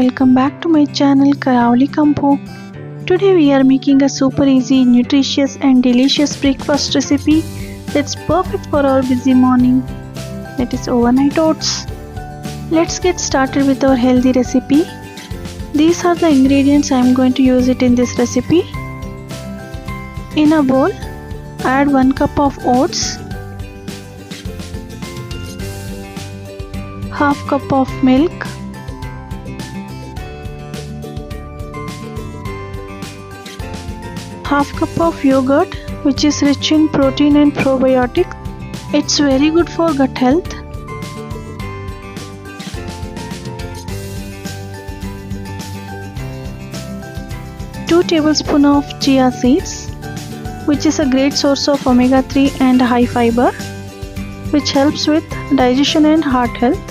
welcome back to my channel Karavali Kampo. Today we are making a super easy, nutritious and delicious breakfast recipe that's perfect for our busy morning. That is overnight oats. Let's get started with our healthy recipe. These are the ingredients I am going to use it in this recipe. In a bowl, add 1 cup of oats, half cup of milk, half cup of yogurt, which is rich in protein and probiotics. It's very good for gut health. Two tablespoons of chia seeds, which is a great source of omega-3 and high fiber, which helps with digestion and heart health.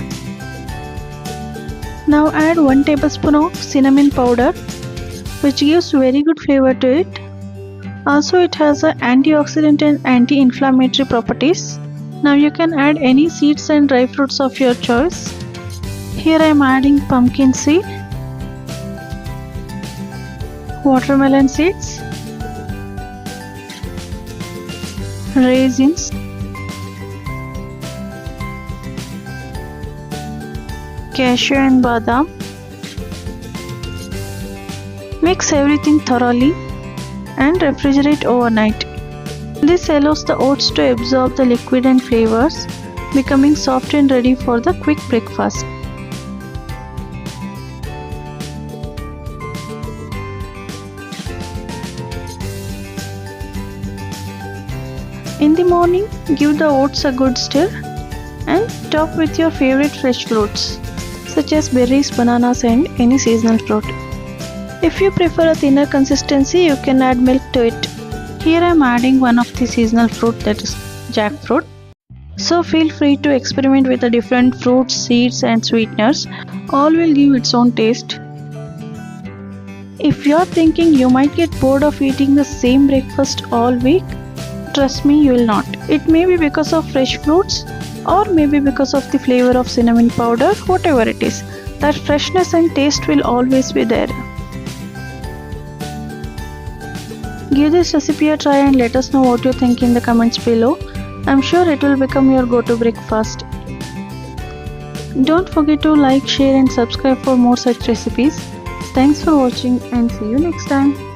Now add 1 tablespoon of cinnamon powder, which gives very good flavor to it. Also, it has an antioxidant and anti-inflammatory properties. Now you can add any seeds and dry fruits of your choice. Here I am adding pumpkin seed, watermelon seeds, raisins, cashew and badam. Mix everything thoroughly and refrigerate overnight. This allows the oats to absorb the liquid and flavors, becoming soft and ready for the quick breakfast. In the morning, give the oats a good stir and top with your favorite fresh fruits such as berries, bananas and any seasonal fruit. If you prefer a thinner consistency, you can add milk to it. Here I am adding one of the seasonal fruit, that is jackfruit. So feel free to experiment with the different fruits, seeds and sweeteners. All will give its own taste. If you are thinking you might get bored of eating the same breakfast all week, trust me, you will not. It may be because of fresh fruits or maybe because of the flavor of cinnamon powder. Whatever it is, that freshness and taste will always be there. Give this recipe a try and let us know what you think in the comments below. I'm sure it will become your go-to breakfast. Don't forget to like, share and subscribe for more such recipes. Thanks for watching and see you next time.